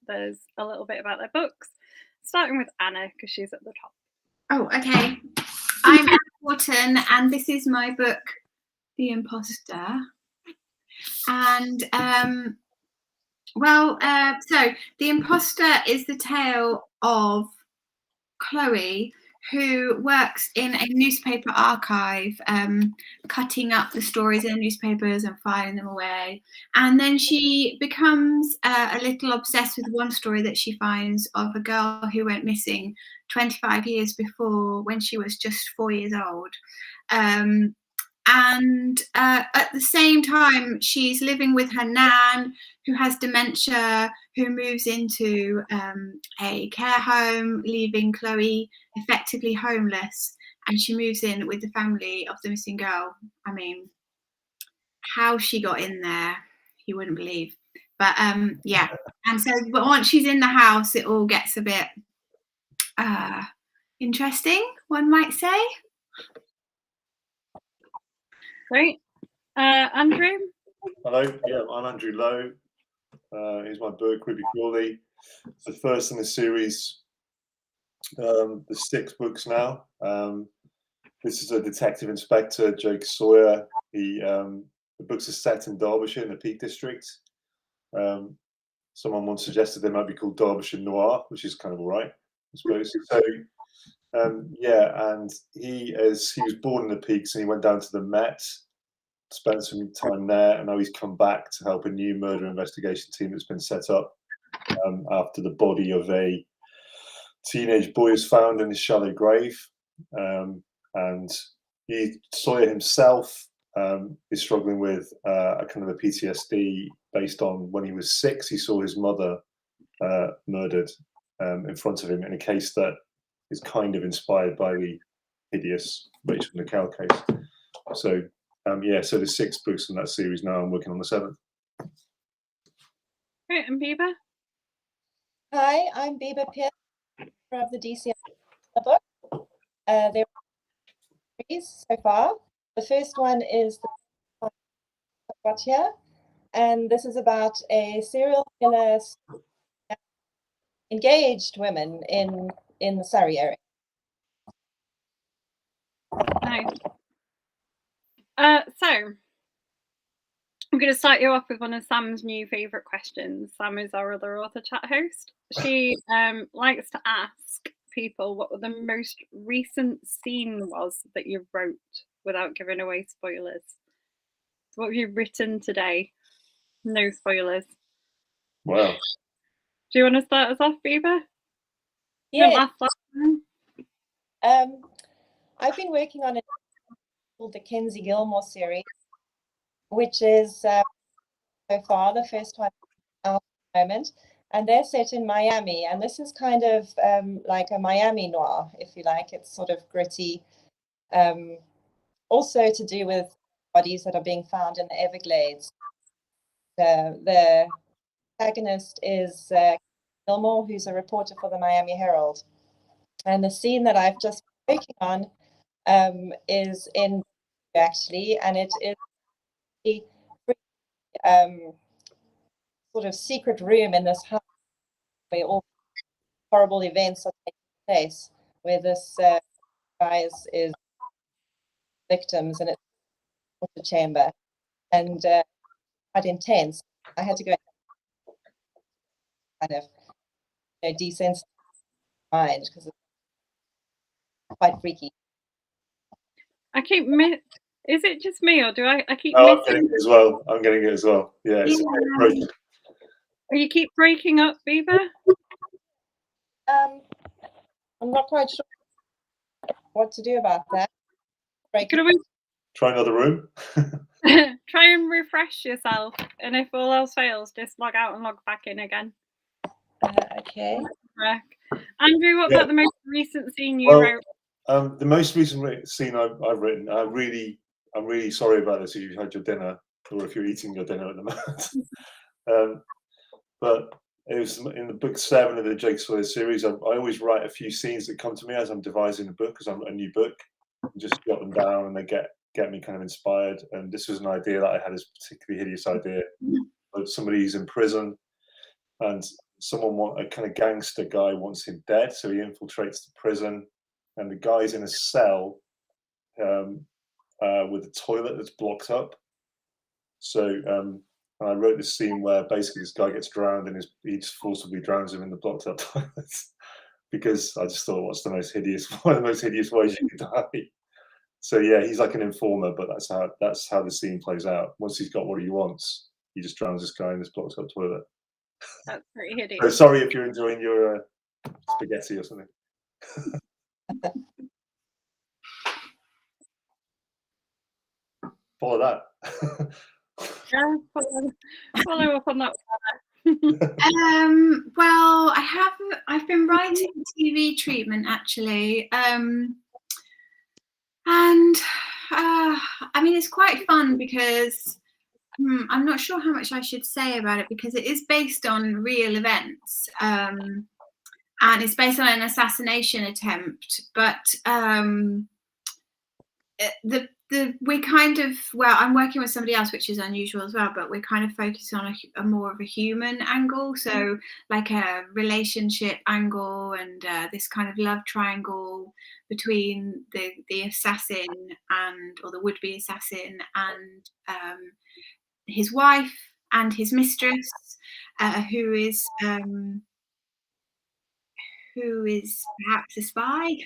authors a little bit about their books, starting with Anna, because she's at the top. Oh, okay. I'm Anna Wharton, and this is my book, The Imposter. And, so The Imposter is the tale of Chloe, who works in a newspaper archive, cutting up the stories in the newspapers and filing them away. And then she becomes a little obsessed with one story that she finds of a girl who went missing 25 years before, when she was just 4 years old. And at the same time, she's living with her nan, who has dementia, who moves into a care home, leaving Chloe effectively homeless. And she moves in with the family of the missing girl. I mean, how she got in there, you wouldn't believe. But yeah. And so, but once she's in the house, it all gets a bit interesting, one might say. Great. Andrew? Hello, yeah, I'm Andrew Lowe. Here's my book, Ruby Crawley. It's the first in the series. There's 6 books now. This is a detective inspector, Jake Sawyer. The books are set in Derbyshire, in the Peak District. Someone once suggested they might be called Derbyshire Noir, which is kind of all right, I suppose. So, yeah, and he was born in the Peaks, and he went down to the Met, spent some time there, and now he's come back to help a new murder investigation team that's been set up after the body of a teenage boy is found in his shallow grave. And Sawyer himself is struggling with a kind of a PTSD based on when he was 6, he saw his mother murdered in front of him in a case that is kind of inspired by the hideous Rachel Nickel case. So yeah, so there's 6 books in that series now. I'm working on the 7th. Great, and Biba? Hi, I'm Biba Pierce from the DC book. There are 3 so far. The first one is the got here, and this is about a serial killer engaged women in the Surrey area. Nice. So I'm going to start you off with one of Sam's new favourite questions. Sam is our other author chat host. She likes to ask people what the most recent scene was that you wrote without giving away spoilers. So what have you written today? No spoilers. Wow. Do you want to start us off, Biba? Yeah. I've been working on a called the Kenzie Gilmore series, which is so far the first one out at the moment, and they're set in Miami, and this is kind of like a Miami noir, if you like. It's sort of gritty, also to do with bodies that are being found in the Everglades. The protagonist is Gilmore, who's a reporter for the Miami Herald, and the scene that I've just been working on is in actually, and it is a sort of secret room in this house where all horrible events are taking place, where this guy is victims, and it's a torture chamber, and quite intense. I had to go kind of desensitize my mind because it's quite freaky. I keep is it just me, or do I keep I'm missing? getting it as well. I'm getting it as well. Yeah. You keep breaking up, Biba? I'm not quite sure what to do about that. Try another room. Try and refresh yourself, and if all else fails, just log out and log back in again. Okay. Andrew, what about the most recent scene you wrote? The most recent scene I've written, I'm really sorry about this if you've had your dinner, or if you're eating your dinner at the moment. But it was in the book 7 of the Jake Sawyer series. I always write a few scenes that come to me as I'm devising a book, because I'm a new book. Just jot them down, and they get me kind of inspired. And this was an idea that I had, this particularly hideous idea of somebody who's in prison, and a kind of gangster guy wants him dead, so he infiltrates the prison, and the guy's in a cell with a toilet that's blocked up. So I wrote this scene where basically this guy gets drowned, and he just forcibly drowns him in the blocked up toilets, because I just thought, what's one of the most hideous ways you could die? So yeah, he's like an informer, but that's how the scene plays out. Once he's got what he wants, he just drowns this guy in this blocked up toilet. That's pretty hideous. So sorry if you're enjoying your spaghetti or something. Follow that. Yeah, follow up on that. Well, I've been writing TV treatment actually, and I mean, it's quite fun because I'm not sure how much I should say about it, because it is based on real events, and it's based on an assassination attempt, but we kind of, well, I'm working with somebody else, which is unusual as well, but we're kind of focused on a more of a human angle, so like a relationship angle, and this kind of love triangle between the assassin or the would-be assassin and his wife and his mistress, who is perhaps a spy.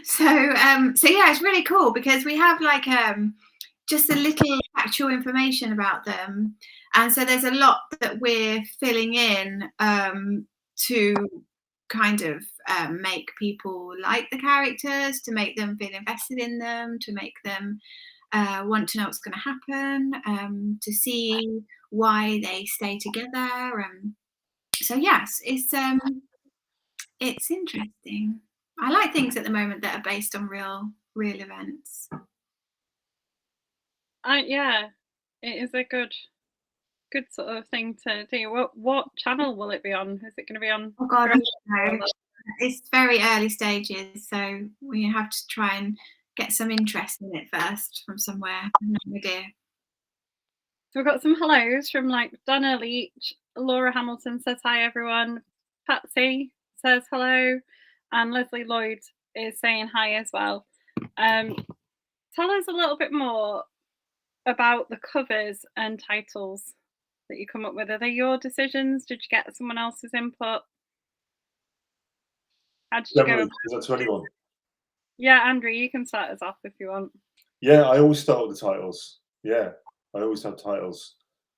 So yeah, it's really cool because we have like just a little factual information about them, and so there's a lot that we're filling in to kind of make people like the characters, to make them feel invested in them, to make them want to know what's going to happen, to see why they stay together. So yes, it's interesting. I like things at the moment that are based on real events. Yeah, it is a good sort of thing to do. What channel will it be on? Is it going to be on? Oh God, no. It's very early stages, so we have to try and get some interest in it first from somewhere. No idea. So we've got some hellos from like Donna Leach. Laura Hamilton says hi everyone. Patsy says hello, and Leslie Lloyd is saying hi as well. Tell us a little bit more about the covers and titles that you come up with. Are they your decisions? Did you get someone else's input? How did you go? Is that to anyone? Yeah, Andrew, you can start us off if you want. Yeah, I always start with the titles. Yeah, I always have titles.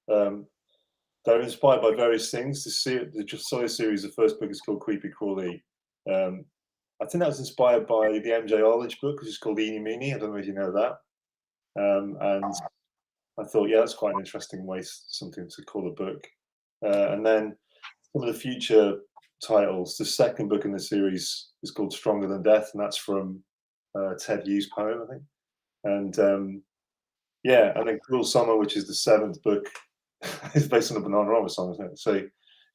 They're inspired by various things. The Josiah series, the first book is called Creepy Crawly. I think that was inspired by the MJ Arledge book, which is called Eeny Meeny. I don't know if you know that. And I thought, yeah, that's quite an interesting way, something to call a book. And then some of the future titles. The second book in the series is called Stronger Than Death, and that's from Ted Hughes' poem, I think. And yeah, and then Cruel Summer, which is the seventh book, is based on a Bananarama song, isn't it? So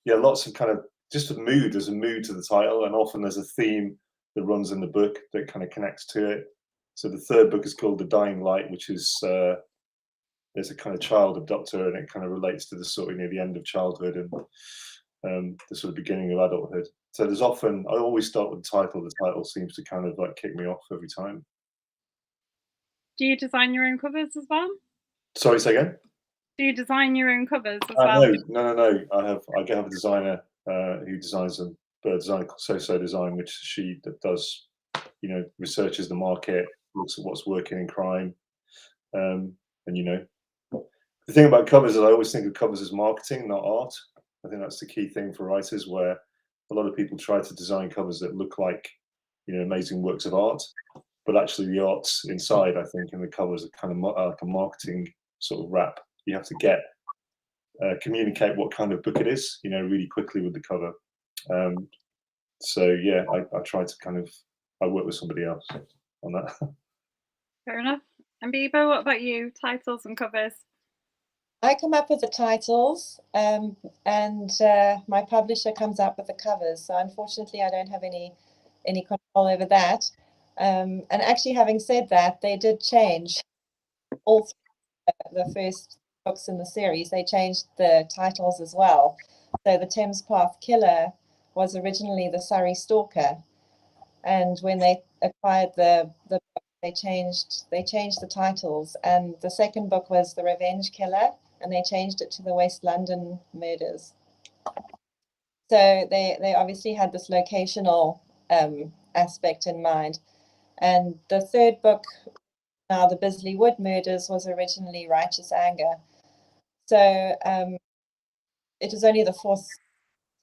yeah, lots of kind of just a mood. There's a mood to the title, and often there's a theme that runs in the book that kind of connects to it. So the third book is called The Dying Light, which is there's a kind of child abductor, and it kind of relates to the sort of near the end of childhood and the sort of beginning of adulthood. So there's often, I always start with the title. The title seems to kind of like kick me off every time. Do you design your own covers as well? Sorry, say again? Do you design your own covers as well? No. I have a designer who designs them, but a designer called So Design, which she does, researches the market, looks at what's working in crime, and the thing about covers is I always think of covers as marketing, not art. I think that's the key thing for writers, where a lot of people try to design covers that look like, amazing works of art, but actually the art's inside, I think, and the covers are kind of like a marketing sort of wrap. You have to communicate what kind of book it is, really quickly with the cover. So yeah, I try to I work with somebody else on that. Fair enough. And Bibo, what about you? Titles and covers? I come up with the titles, and my publisher comes up with the covers. So unfortunately, I don't have any control over that. And actually, having said that, they did change all the first books in the series. They changed the titles as well. So the Thames Path Killer was originally the Surrey Stalker, and when they acquired the book, they changed the titles, and the second book was The Revenge Killer, and they changed it to the West London Murders. So they obviously had this locational aspect in mind. And the third book, now The Bisley Wood Murders, was originally Righteous Anger. So it was only the fourth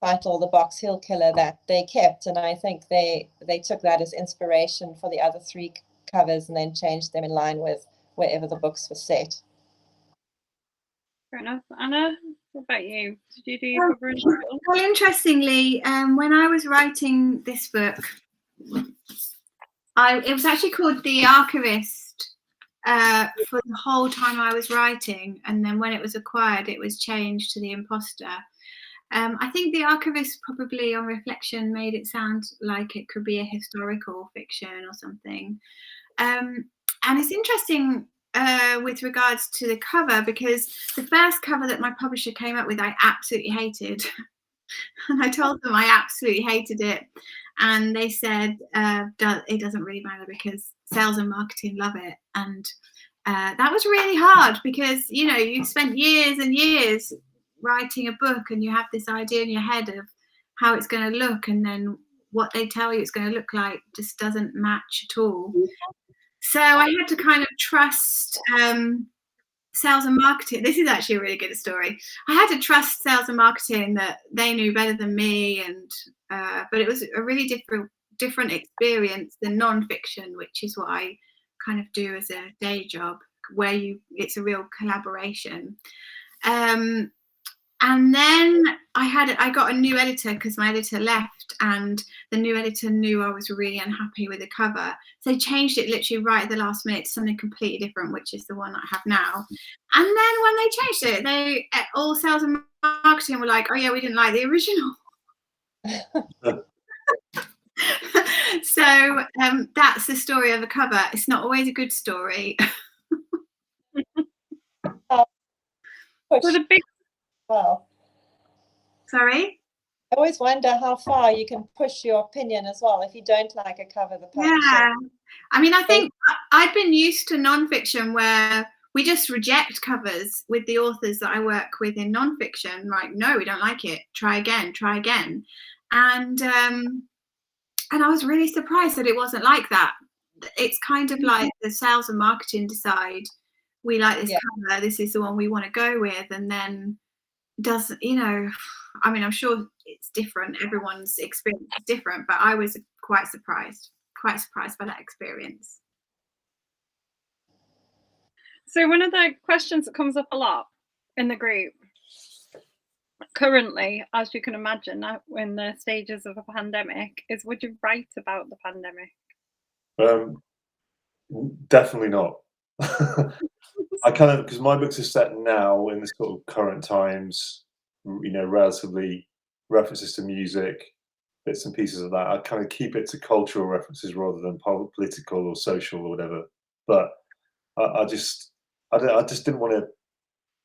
title, The Box Hill Killer, that they kept, and I think they took that as inspiration for the other three covers and then changed them in line with wherever the books were set. Fair enough. Anna, what about you? Did you do your cover? Well, interestingly, when I was writing this book, it was actually called The Archivist for the whole time I was writing, and then when it was acquired, it was changed to The Imposter. I think The Archivist probably, on reflection, made it sound like it could be a historical fiction or something. And it's interesting with regards to the cover, because the first cover that my publisher came up with, I absolutely hated. And I told them I absolutely hated it. And they said, it doesn't really matter because sales and marketing love it. And that was really hard because, you know, you've spent years and years writing a book and you have this idea in your head of how it's going to look, and then what they tell you it's going to look like just doesn't match at all. So I had to kind of trust sales and marketing. This is actually a really good story. I had to trust sales and marketing that they knew better than me, and but it was a really different experience than non-fiction, which is what I kind of do as a day job, where it's a real collaboration. And then I got a new editor because my editor left, and the new editor knew I was really unhappy with the cover. So they changed it literally right at the last minute to something completely different, which is the one I have now. And then when they changed it, all sales and marketing were like, oh yeah, we didn't like the original. So that's the story of a cover. It's not always a good story. With a big Well, Sorry? I always wonder how far you can push your opinion as well if you don't like a cover. The publisher. Yeah, I mean, I think I've been used to nonfiction where we just reject covers with the authors that I work with in nonfiction. Like, no, we don't like it. Try again. And I was really surprised that it wasn't like that. It's kind of like the sales and marketing decide, we like this cover, this is the one we want to go with, and then doesn't, you know, I mean, I'm sure it's different. Everyone's experience is different, but I was quite surprised by that experience. So one of the questions that comes up a lot in the group currently, as you can imagine, in the stages of a pandemic, is would you write about the pandemic? Definitely not. I kind of, because my books are set now in the sort of current times, you know, relatively references to music, bits and pieces of that. I kind of keep it to cultural references rather than political or social or whatever. But I just didn't want to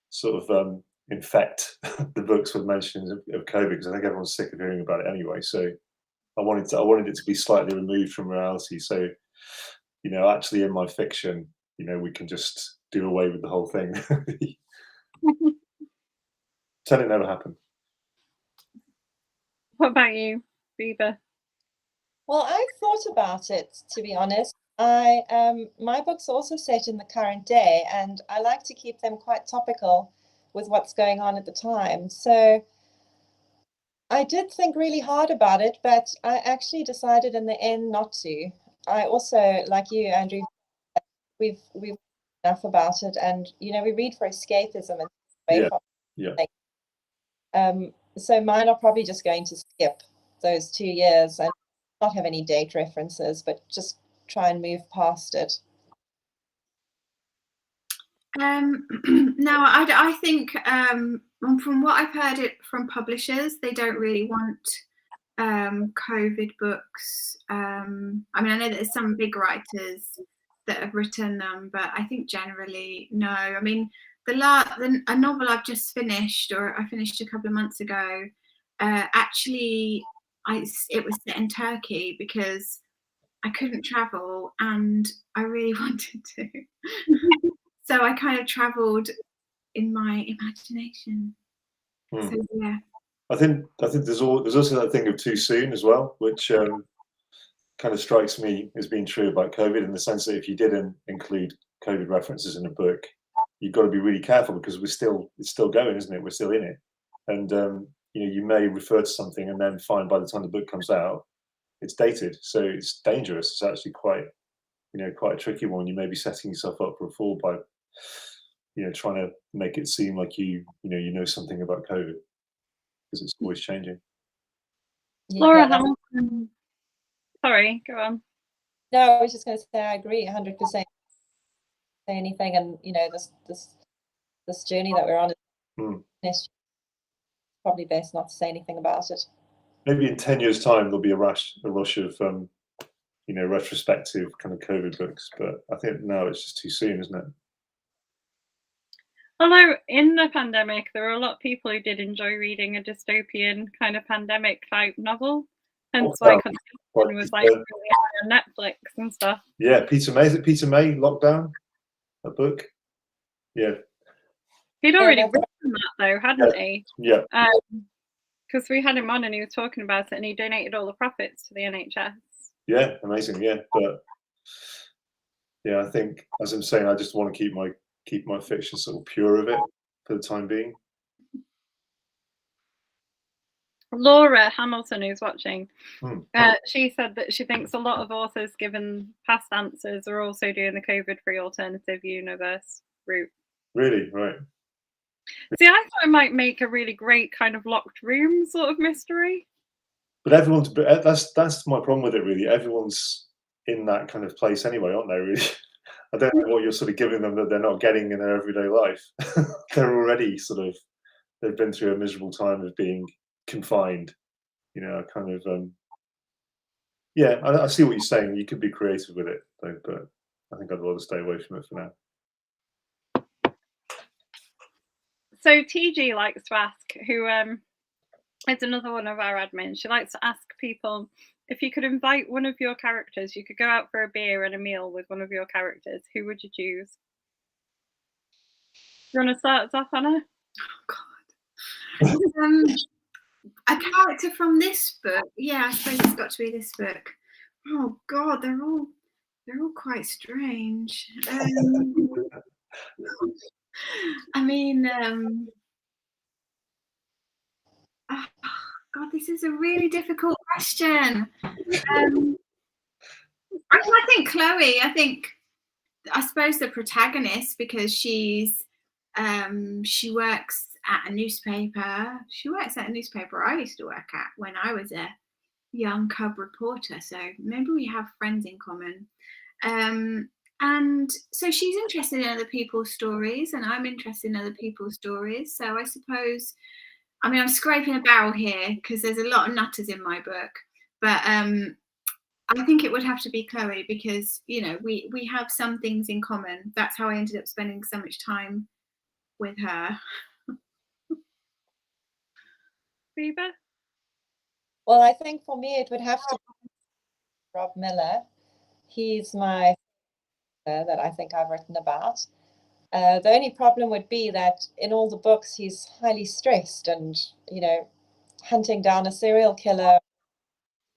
sort of infect the books with mentions of COVID, because I think everyone's sick of hearing about it anyway. So I wanted it to be slightly removed from reality. So, you know, actually in my fiction, you know, we can just do away with the whole thing. Tell it never happened. What about you, Viva? Well, I thought about it, to be honest. My book's also set in the current day, and I like to keep them quite topical with what's going on at the time. So I did think really hard about it, but I actually decided in the end not to. I also, like you, Andrew, we've enough about it, and you know, we read for escapism and away from so mine are probably just going to skip those 2 years and not have any date references, but just try and move past it. No, I think from what I've heard it from publishers, they don't really want COVID books. I mean, I know that there's some big writers that have written them, but I think generally no. I mean, a novel I've just finished, or I finished a couple of months ago. Actually, it was set in Turkey because I couldn't travel and I really wanted to. So I kind of travelled in my imagination. Hmm. So yeah. I think there's also that thing of too soon as well, which kind of strikes me as being true about COVID, in the sense that if you didn't include COVID references in a book, you've got to be really careful, because it's still going, isn't it? We're still in it, and you may refer to something and then find by the time the book comes out, it's dated. So it's dangerous. It's actually quite a tricky one. You may be setting yourself up for a fall by trying to make it seem like you know something about COVID, because it's always changing. Laura Hamilton. Sorry, go on. No, I was just going to say I agree 100%. Say anything, and this journey that we're on is probably best not to say anything about it. Maybe in 10 years' time there'll be a rush of retrospective kind of COVID books, but I think now it's just too soon, isn't it? Although in the pandemic, there were a lot of people who did enjoy reading a dystopian kind of pandemic type novel. Hence why Contagion was like really high on Netflix and stuff. Yeah, Peter May. Is it Peter May, Lockdown? A book? Yeah. He'd already written that though, hadn't he? Yeah. Because we had him on and he was talking about it, and he donated all the profits to the NHS. Yeah, amazing. Yeah, but yeah, I think, as I'm saying, I just want to keep my fiction sort of pure of it for the time being. Laura Hamilton, who's watching, she said that she thinks a lot of authors, given past answers, are also doing the COVID-free alternative universe route. Really? Right. See, I thought it might make a really great kind of locked room sort of mystery. But that's my problem with it, really. Everyone's in that kind of place anyway, aren't they, really? I don't know what you're sort of giving them that they're not getting in their everyday life. They're already they've been through a miserable time of being confined. Kind of, yeah, I see what you're saying. You could be creative with it, though, but I think I'd rather stay away from it for now. So TG likes to ask, who is another one of our admins, she likes to ask people, if you could invite one of your characters, you could go out for a beer and a meal with one of your characters, who would you choose? You want to start us off, Anna? Oh, God. A character from this book? Yeah, I suppose it's got to be this book. Oh God, they're all quite strange. I mean, oh, God, this is a really difficult question. I think Chloe. I suppose the protagonist, because she works at a newspaper. She works at a newspaper I used to work at when I was a young cub reporter. So maybe we have friends in common. And so she's interested in other people's stories, and I'm interested in other people's stories. So I suppose, I mean, I'm scraping a barrel here because there's a lot of nutters in my book, but I think it would have to be Chloe, because we have some things in common. That's how I ended up spending so much time with her. Reba? Well, I think for me it would have to be Rob Miller. He's my that I think I've written about. The only problem would be that in all the books he's highly stressed and, hunting down a serial killer,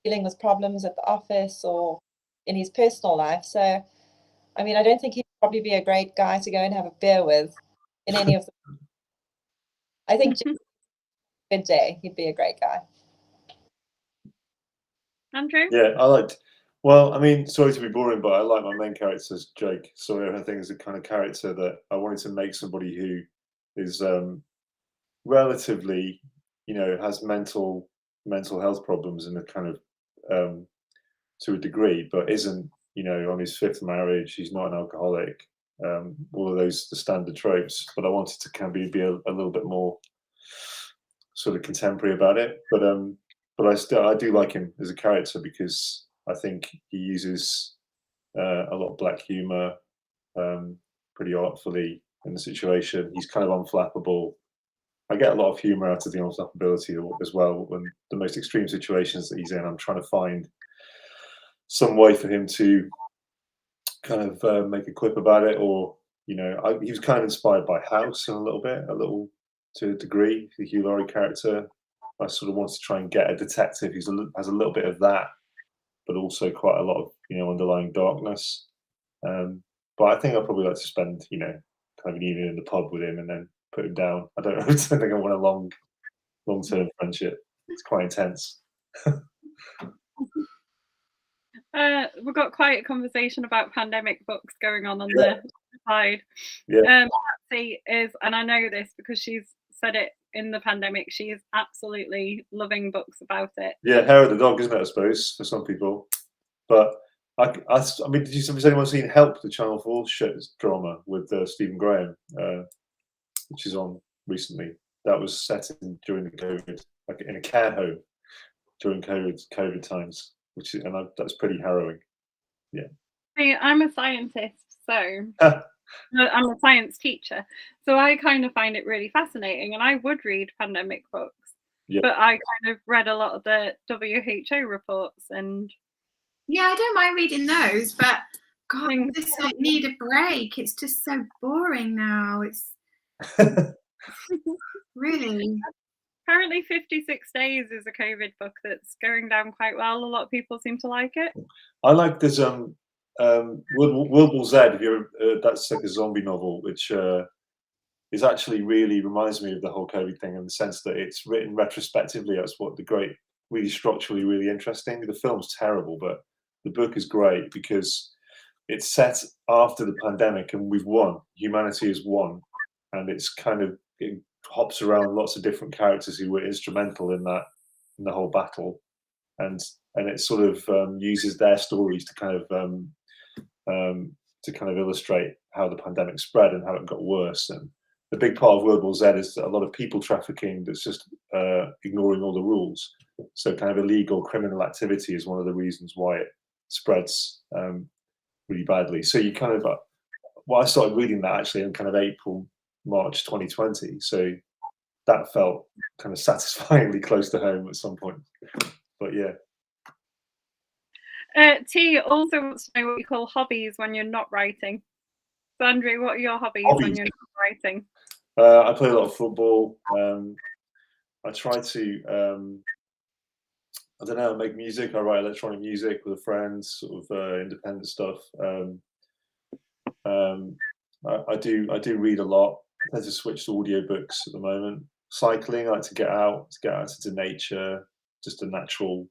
dealing with problems at the office or in his personal life. So, I mean, I don't think he'd probably be a great guy to go and have a beer with in any of them. I think good day, he'd be a great guy. Andrew? Yeah, well, I mean, sorry to be boring, but I like my main character as Jake. So I think is the kind of character that I wanted to make somebody who is relatively, has mental health problems in a kind of to a degree, but isn't, on his fifth marriage. He's not an alcoholic. All of those the standard tropes, but I wanted to kind of be a little bit more sort of contemporary about it. But I do like him as a character, because I think he uses a lot of black humor pretty artfully, in the situation. He's kind of unflappable. I get a lot of humour out of the unflappability as well. When the most extreme situations that he's in, I'm trying to find some way for him to kind of make a quip about it, or he was kind of inspired by House in a little to a degree, the Hugh Laurie character. I sort of wanted to try and get a detective who has a little bit of that, but also quite a lot of underlying darkness. But I think I'd probably like to spend kind of an evening in the pub with him and then put him down. I don't think I want a long-term friendship. It's quite intense. We've got quite a conversation about pandemic books going on the side. Yeah. Patsy is, and I know this because she's said it in the pandemic, she is absolutely loving books about it. Yeah, Hair of the Dog, isn't it, I suppose, for some people. But I mean, has anyone seen Help, the Channel 4 drama with Stephen Graham, which is on recently? That was set during the COVID, like in a care home during COVID times, that's pretty harrowing. Yeah. See, I'm a scientist, so I'm a science teacher, so I kind of find it really fascinating, and I would read pandemic books. Yeah. But I kind of read a lot of the WHO reports, and I don't mind reading those, but God, I just need a break. It's just so boring now. It's really. Apparently 56 Days is a COVID book that's going down quite well. A lot of people seem to like it. I like this World War Z. That's like a zombie novel, which is actually really reminds me of the whole COVID thing in the sense that it's written retrospectively. That's what really structurally really interesting. The film's terrible, but the book is great because it's set after the pandemic and we've won. Humanity has won, and it hops around lots of different characters who were instrumental in the whole battle, and it sort of uses their stories to kind of illustrate how the pandemic spread and how it got worse. And the big part of World War Z is a lot of people trafficking that's just ignoring all the rules. So kind of illegal criminal activity is one of the reasons why it spreads really badly. So you kind of, I started reading that actually in kind of March 2020. So that felt kind of satisfyingly close to home at some point. But yeah. T also wants to know what you call hobbies when you're not writing. So Andrew, what are your hobbies when you're not writing? I play a lot of football. I try to, I don't know, make music. I write electronic music with a friend, sort of independent stuff. I do read a lot. I tend to switch to audiobooks at the moment. Cycling, I like to get out into nature, just a natural,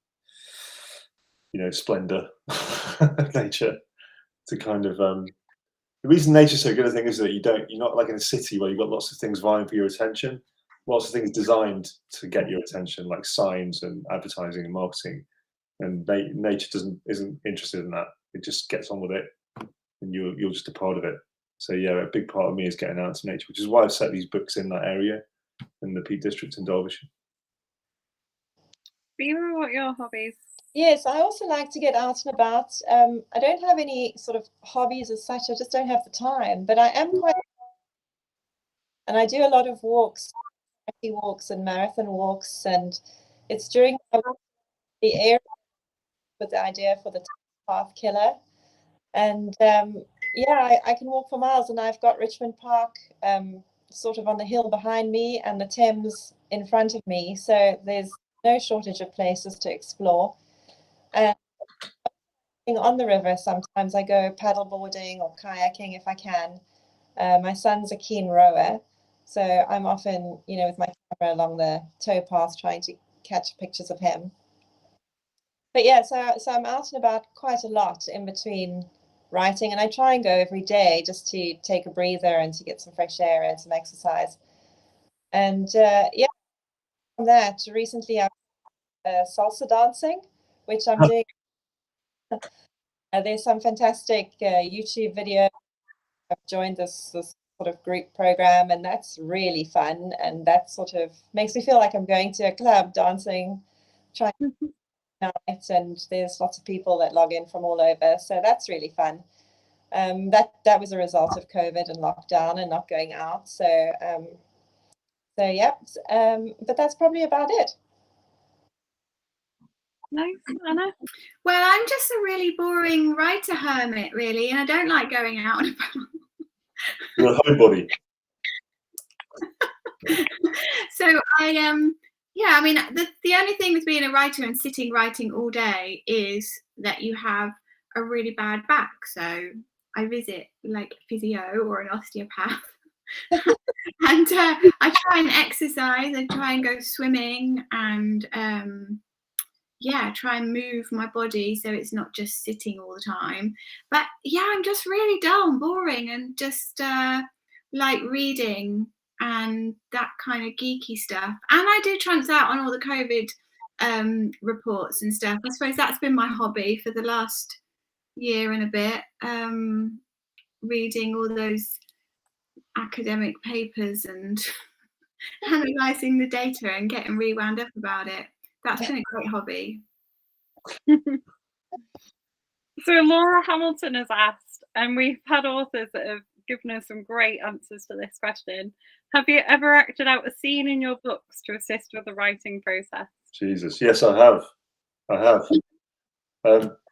splendor of nature. To kind of the reason nature's so good, I think, is that you're not like in a city where you've got lots of things vying for your attention, lots of things designed to get your attention, like signs and advertising and marketing. And nature isn't interested in that. It just gets on with it, and you're just a part of it. So yeah, a big part of me is getting out into nature, which is why I've set these books in that area, in the Peak District in Derbyshire. Vera, what are your hobbies? Yes, I also like to get out and about. I don't have any sort of hobbies as such. I just don't have the time. But I am quite, and I do a lot of walks and marathon walks, and it's during the area with the idea for the path killer. And I can walk for miles, and I've got Richmond Park sort of on the hill behind me and the Thames in front of me. So there's no shortage of places to explore. And on the river, sometimes I go paddleboarding or kayaking if I can. My son's a keen rower, so I'm often, with my camera along the towpath trying to catch pictures of him. But yeah, so I'm out and about quite a lot in between writing, and I try and go every day just to take a breather and to get some fresh air and some exercise. And from that, recently I salsa dancing, which I'm doing. There's some fantastic YouTube videos. I've joined this sort of group program, and that's really fun, and that sort of makes me feel like I'm going to a club dancing, trying night, and there's lots of people that log in from all over, so that's really fun. That was a result of COVID and lockdown and not going out. So yeah, but that's probably about it. Nice, Anna. Well, I'm just a really boring writer hermit, really, and I don't like going out and about. You're a homebody. So yeah, I mean, the only thing with being a writer and sitting writing all day is that you have a really bad back. So I visit like a physio or an osteopath. And I try and exercise. I try and go swimming and yeah, try and move my body so it's not just sitting all the time. But yeah, I'm just really dull and boring and just like reading and that kind of geeky stuff. And I do trance out on all the COVID reports and stuff. I suppose that's been my hobby for the last year and a bit, reading all those academic papers and analysing the data and getting rewound up about it. That's been a great hobby. So Laura Hamilton has asked, and we've had authors that have given us some great answers to this question. Have you ever acted out a scene in your books to assist with the writing process? Jesus, yes, I have.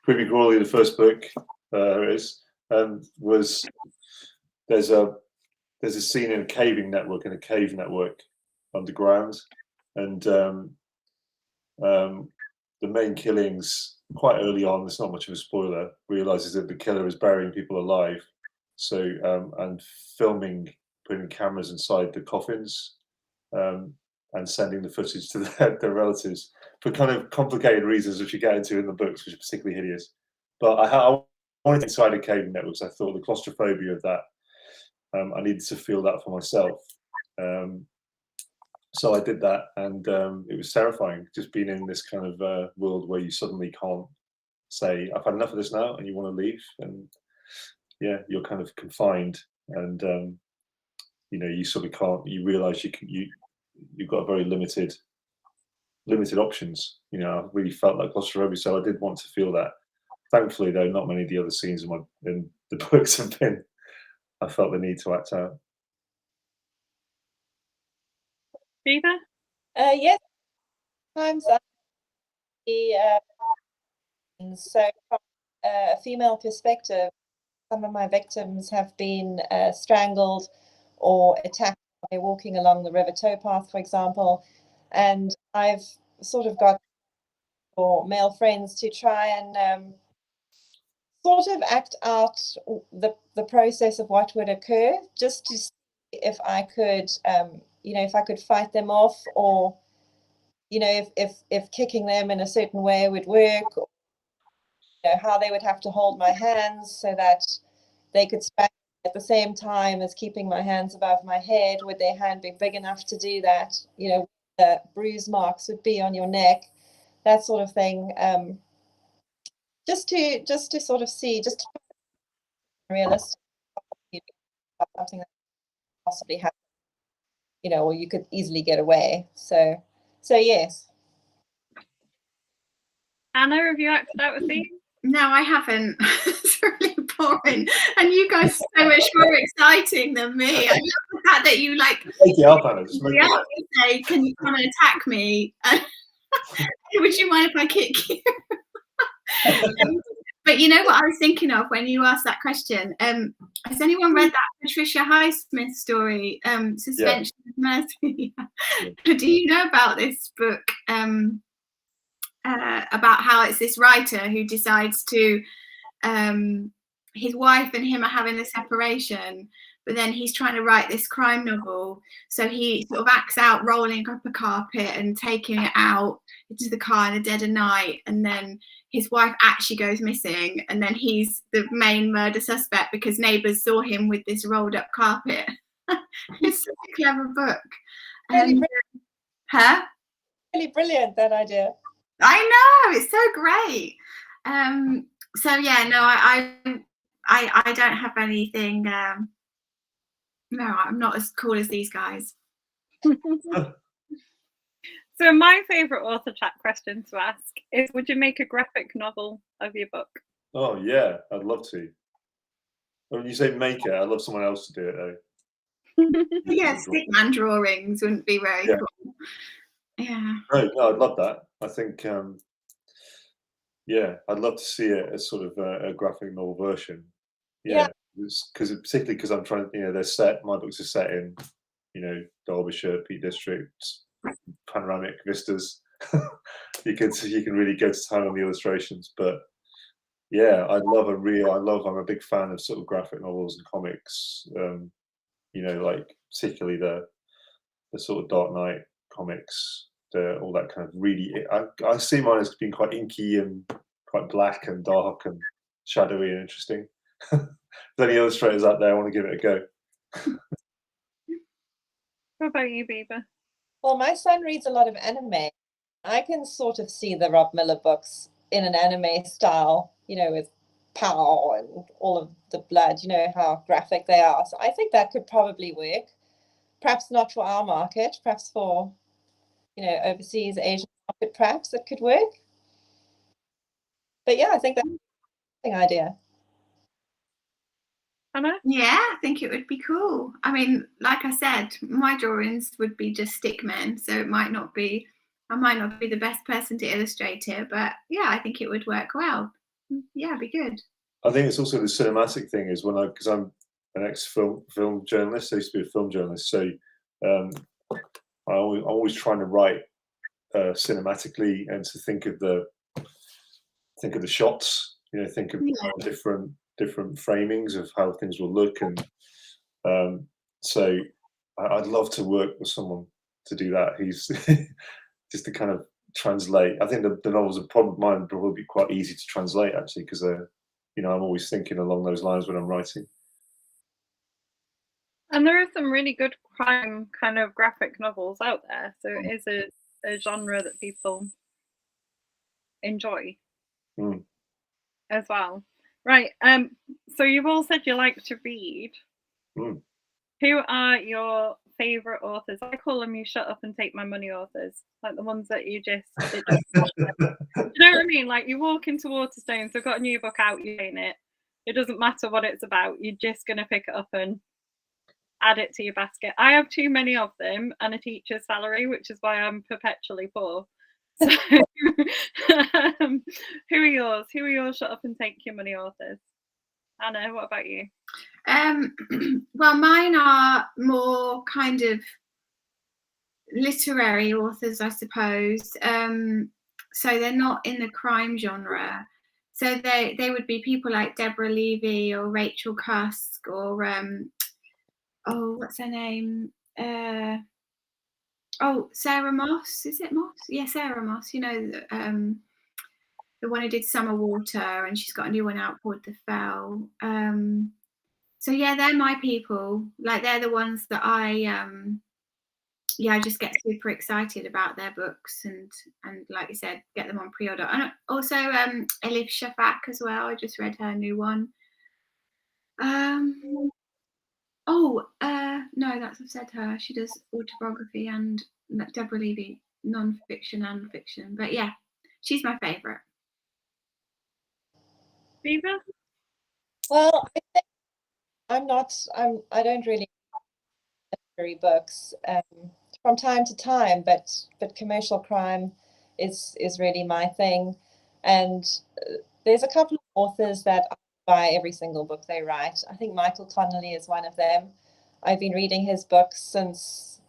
Creepy Crawly, the first book, was there's a scene in a cave network underground, and the main killings quite early on. It's not much of a spoiler. Realizes that the killer is burying people alive, so and putting cameras inside the coffins, and sending the footage to their relatives for kind of complicated reasons, which you get into in the books, which are particularly hideous. But I wanted inside a cave networks. I thought the claustrophobia of that, I needed to feel that for myself. So I did that, and it was terrifying, just being in this kind of world where you suddenly can't say, I've had enough of this now, and you want to leave. And yeah, you're kind of confined, and you sort of can't, you realize you've got very limited options. I really felt like claustrophobia, so I did want to feel that. Thankfully, though, not many of the other scenes in the books have been, I felt the need to act out. Viva? Yes, sometimes so from a female perspective, some of my victims have been strangled or attacked while they're walking along the river towpath, for example, and I've sort of got for male friends to try and sort of act out the process of what would occur, just to see if I could, if I could fight them off, or if kicking them in a certain way would work, or, how they would have to hold my hands so that they could spank at the same time as keeping my hands above my head. Would their hand be big enough to do that? The bruise marks would be on your neck, that sort of thing. Just to sort of see, just to realistic, something that possibly happen, or you could easily get away. So yes. Anna, have you acted out a scene? No, I haven't. It's really boring, and you guys are so much more exciting than me. I love the fact that you like. Make it up, Anna. Just make it up. Say, can you come and attack me? Would you mind if I kick you? But you know what I was thinking of when you asked that question? Has anyone read that Patricia Highsmith story, Suspension of Mercy? Do you know about this book? About how it's this writer who decides to, his wife and him are having a separation, but then he's trying to write this crime novel. So he sort of acts out rolling up a carpet and taking it out into the car in the dead of night. And then his wife actually goes missing. And then he's the main murder suspect because neighbours saw him with this rolled up carpet. It's such a clever book. Really brilliant, that idea. I know, it's so great. So yeah, no, I don't have anything. No, I'm not as cool as these guys. So my favourite author chat question to ask is, would you make a graphic novel of your book? Oh yeah, I'd love to. When you say make it, I'd love someone else to do it though. Yeah, stickman drawings wouldn't be very Yeah. cool. Yeah. No, I'd love that. I think, yeah, I'd love to see it as sort of a graphic novel version. Yeah, because particularly because I'm trying, my books are set in, Derbyshire, Peak District, panoramic vistas. you can really go to town on the illustrations, but yeah, I'm a big fan of sort of graphic novels and comics. Like particularly the sort of Dark Knight comics, all that kind of really. I see mine as being quite inky and quite black and dark and shadowy and interesting. If there's any illustrators out there, I want to give it a go. What about you, Beaver? Well, my son reads a lot of anime. I can sort of see the Rob Miller books in an anime style, with pow and all of the blood, how graphic they are. So I think that could probably work. Perhaps not for our market, perhaps for, overseas Asian market, perhaps it could work. But yeah, I think that's an interesting idea. Anna? Yeah, I think it would be cool. I mean, like I said, my drawings would be just stickmen, so I might not be the best person to illustrate it, but yeah, I think it would work well. Yeah, it'd be good. I think it's also the cinematic thing is because I'm an ex-film journalist. I used to be a film journalist, so I'm always trying to write cinematically and to think of the shots. Think of different framings of how things will look, and so I'd love to work with someone to do that. He's just to kind of translate. I think the novels mine would probably be quite easy to translate actually, because I'm always thinking along those lines when I'm writing. And there are some really good crime kind of graphic novels out there, so it is a genre that people enjoy as well. Right. So you've all said you like to read. Who are your favourite authors? I call them you shut up and take my money authors, like the ones that you just you know what I mean? Like you walk into Waterstones, they've got a new book out, you ain't it. It doesn't matter what it's about, you're just gonna pick it up and add it to your basket. I have too many of them and a teacher's salary, which is why I'm perpetually poor. So who are yours? Who are your shut up and take your money authors? Anna, what about you? Well, mine are more kind of literary authors, I suppose. So they're not in the crime genre. So they would be people like Deborah Levy or Rachel Cusk or what's her name? Sarah Moss. Is it Moss? Yeah, Sarah Moss. The one who did Summer Water, and she's got a new one out called The Fell. So yeah, they're my people. Like they're the ones that I just get super excited about their books and like you said, get them on pre-order. And also Elif Shafak as well. I just read her new one. No, I've said her. She does autobiography and Deborah Levy, non-fiction and fiction. But yeah, she's my favourite. Beaver? Well, I think I don't really read books from time to time, but commercial crime is really my thing. And there's a couple of authors that I buy every single book they write. I think Michael Connolly is one of them. I've been reading his books since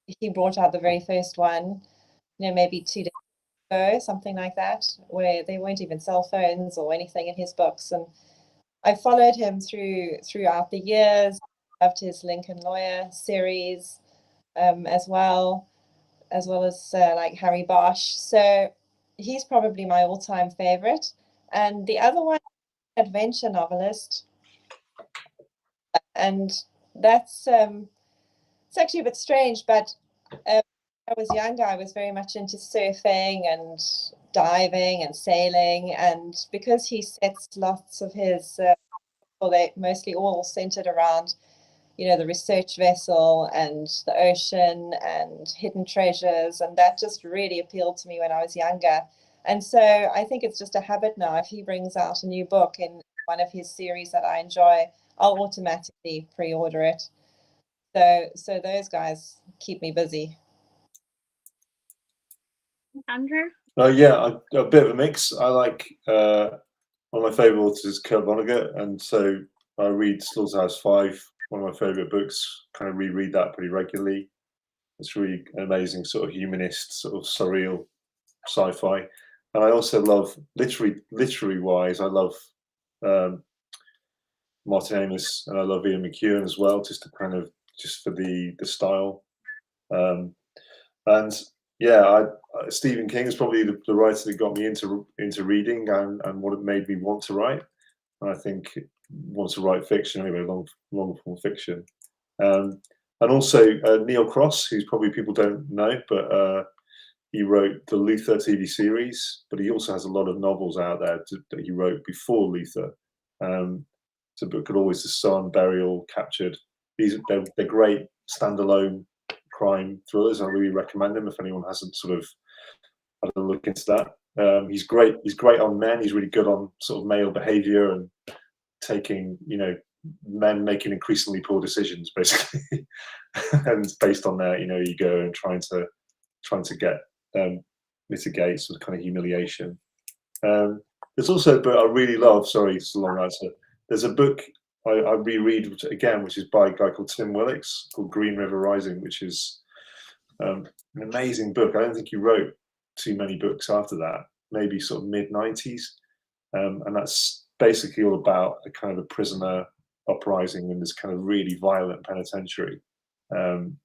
he brought out the very first one, maybe 2 days ago, something like that, where there weren't even cell phones or anything in his books. And I followed him throughout the years. Loved his Lincoln Lawyer series as well as like Harry Bosch. So he's probably my all-time favorite. And the other one, adventure novelist, and that's it's actually a bit strange, but when I was younger, I was very much into surfing and diving and sailing, and because he sets lots of his they mostly all centered around the research vessel and the ocean and hidden treasures, and that just really appealed to me when I was younger. And so I think it's just a habit now. If he brings out a new book in one of his series that I enjoy, I'll automatically pre-order it. So those guys keep me busy. Andrew? Yeah, a bit of a mix. I like one of my favourite authors is Kurt Vonnegut, and so I read Slaughterhouse-Five, one of my favourite books. Kind of reread that pretty regularly. It's really an amazing sort of humanist, sort of surreal sci-fi. And I also love literary wise. I love Martin Amis, and I love Ian McEwan as well, just for the style. And yeah, Stephen King is probably the writer that got me into reading and what made me want to write. And I think want to write fiction anyway, long form fiction. And also Neil Cross, who's probably people don't know, but he wrote the Luther TV series, but he also has a lot of novels out there that he wrote before Luther. It's a book called Always the Sun, Burial, Captured. They're great standalone crime thrillers. I really recommend them if anyone hasn't sort of had a look into that. He's great. He's great on men. He's really good on sort of male behaviour and taking, men making increasingly poor decisions, basically, and based on their, ego and trying to get mitigate some kind of humiliation. There's also a book I really love. Sorry, it's a long answer. There's a book I reread again, which is by a guy called Tim Willix, called Green River Rising, which is an amazing book. I don't think he wrote too many books after that, maybe sort of mid-90s. And that's basically all about a kind of a prisoner uprising in this kind of really violent penitentiary. And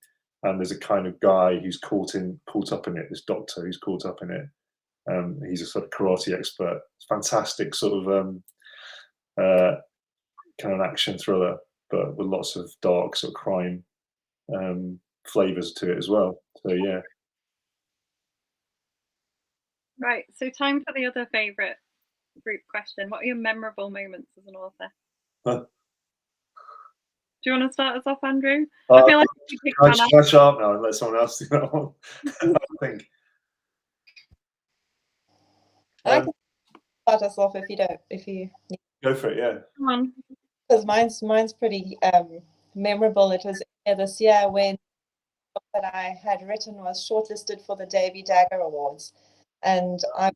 there's a kind of guy who's caught up in it, this doctor who's caught up in it. He's a sort of karate expert. It's fantastic sort of kind of an action thriller, but with lots of dark sort of crime flavors to it as well. So yeah. Right, so time for the other favorite group question. What are your memorable moments as an author? Huh? Do you want to start us off, Andrew? I feel like can I shut up now and let someone else do that one? I think. I can start us off if you go for it. Yeah. Come on. Because mine's pretty memorable. It was this year when the book that I had written was shortlisted for the Davy Dagger Awards, and I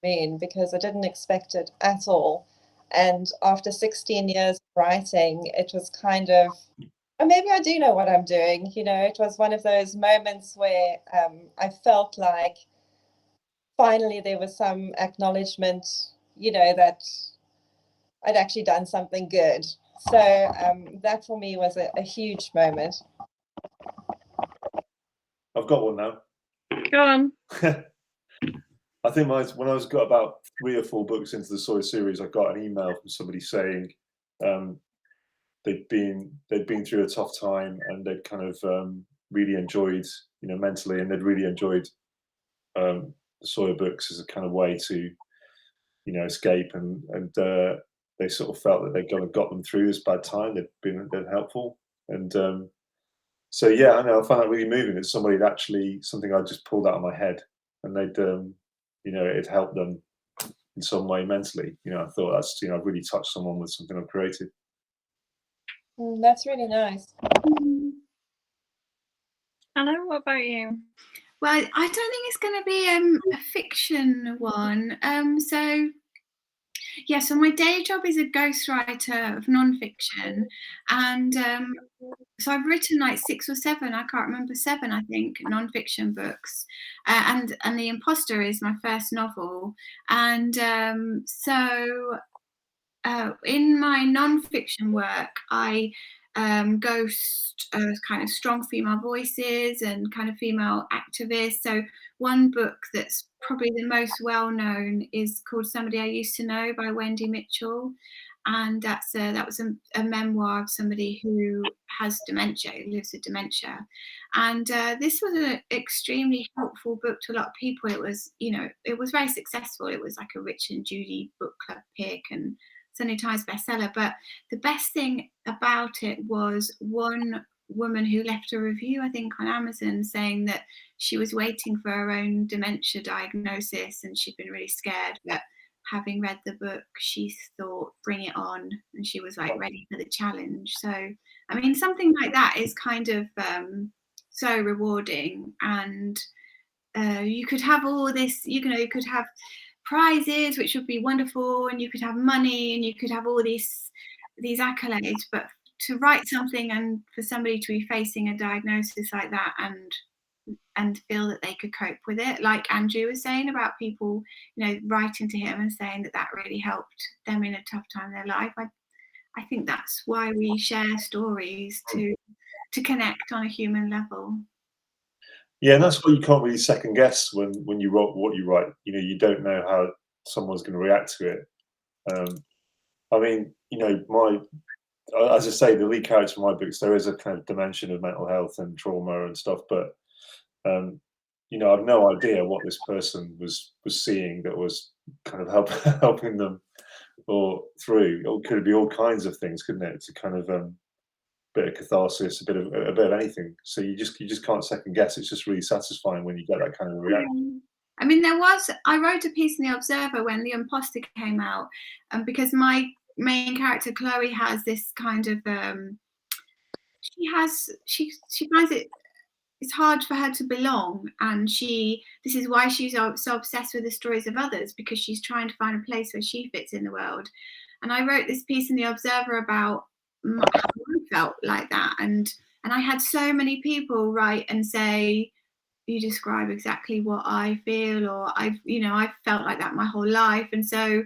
mean, because I didn't expect it at all. And after 16 years of writing, it was kind of, or maybe I do know what I'm doing. It was one of those moments where I felt like finally there was some acknowledgement, that I'd actually done something good. So that for me was a huge moment. I've got one now. Go on. I think when I got about 3 or 4 books into the Sawyer series, I got an email from somebody saying they'd been through a tough time and they'd kind of really enjoyed, mentally, and they'd really enjoyed the Sawyer books as a kind of way to, escape, and they sort of felt that they'd kind of got them through this bad time. They'd been helpful, and so yeah, I know I found that really moving. It's somebody actually something I just pulled out of my head, and they'd it helped them in some way mentally. I thought that's I've really touched someone with something I've created. That's really nice. Anna, what about you? Well, I don't think it's going to be a fiction one. So my day job is a ghostwriter of non-fiction, and so I've written like 6 or 7, I can't remember, 7 I think, non-fiction books, and The Imposter is my first novel, and so in my non-fiction work I ghost kind of strong female voices and kind of female activists. So one book that's probably the most well-known is called Somebody I Used to Know by Wendy Mitchell, and that was a memoir of somebody who has dementia, who lives with dementia, and this was an extremely helpful book to a lot of people. It was very successful. It was like a Rich and Judy book club pick and Sunday Times bestseller. But the best thing about it was one woman who left a review, I think, on Amazon, saying that she was waiting for her own dementia diagnosis and she'd been really scared, but having read the book, she thought, bring it on, and she was like ready for the challenge. So, I mean, something like that is kind of so rewarding, and you could have all this, you could have prizes, which would be wonderful, and you could have money, and you could have all these accolades, but to write something and for somebody to be facing a diagnosis like that and feel that they could cope with it, like Andrew was saying about people, writing to him and saying that really helped them in a tough time in their life. I think that's why we share stories, to connect on a human level. Yeah, and that's why you can't really second guess when you write what you write. You don't know how someone's going to react to it. I mean, as I say, the lead character in my books, there is a kind of dimension of mental health and trauma and stuff, but I've no idea what this person was seeing that was kind of helping them or through. It could be all kinds of things, couldn't it? To kind of bit of catharsis, a bit of anything. So you just can't second guess. It's just really satisfying when you get that kind of reaction. I mean, I wrote a piece in the Observer when the Imposter came out, because my main character Chloe has this kind of she finds it's hard for her to belong, and this is why she's so obsessed with the stories of others, because she's trying to find a place where she fits in the world. And I wrote this piece in the Observer about how I felt like that, and I had so many people write and say, you describe exactly what I feel, or I've felt like that my whole life. And so,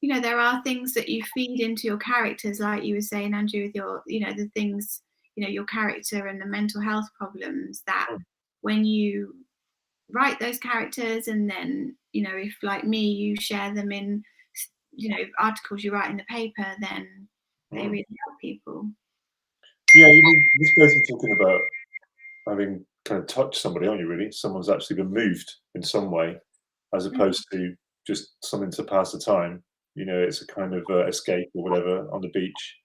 there are things that you feed into your characters, like you were saying, Andrew, with your, the things, your character and the mental health problems, that when you write those characters, and then, if like me, you share them in, articles you write in the paper, then they really help people. Yeah, this person talking about having kind of touched somebody, aren't you, really? Someone's actually been moved in some way, as opposed to just something to pass the time. It's a kind of escape or whatever on the beach.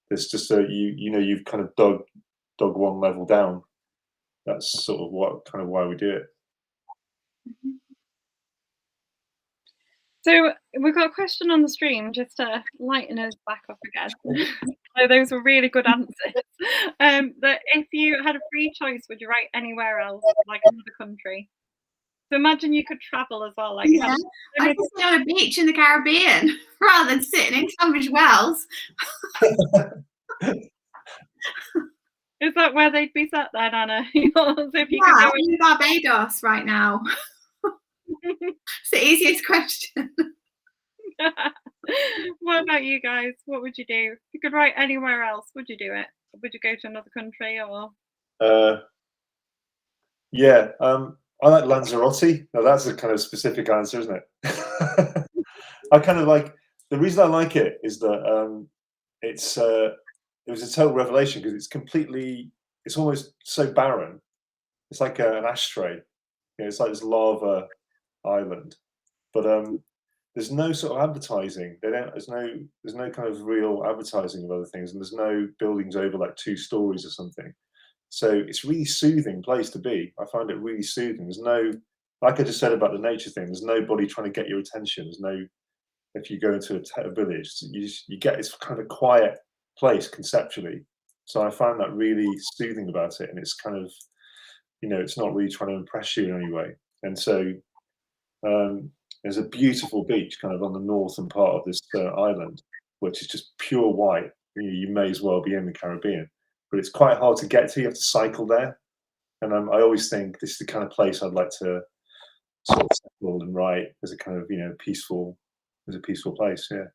It's just you've kind of dug one level down. That's sort of why we do it. So we've got a question on the stream, just to lighten us back up again. So those were really good answers. That if you had a free choice, would you write anywhere else, like another country? So imagine you could travel as well. Like I'd sit on a beach in the Caribbean rather than sitting in Tunbridge Wells. Is that where they'd be sat then, Anna? If you could go in Barbados right now. It's the easiest question. What about you guys? What would you do if you could write anywhere else? Would you do it? Would you go to another country, or? Yeah, I like Lanzarote. Now that's a kind of specific answer, isn't it? I kind of like, the reason I like it is that it was a total revelation, because it's almost so barren. It's like an ashtray. It's like this lava island, but there's no sort of advertising. There's no kind of real advertising of other things, and there's no buildings over like 2 stories or something. So it's a really soothing place to be. I find it really soothing. There's no, like I just said about the nature thing, there's nobody trying to get your attention. There's no, if you go into a village, you get this kind of quiet place conceptually. So I find that really soothing about it, and it's kind of, it's not really trying to impress you in any way. And so there's a beautiful beach kind of on the northern part of this island, which is just pure white. You may as well be in the Caribbean, but it's quite hard to get to. You have to cycle there. And I always think this is the kind of place I'd like to sort of settle and write as a kind of, peaceful place. Yeah.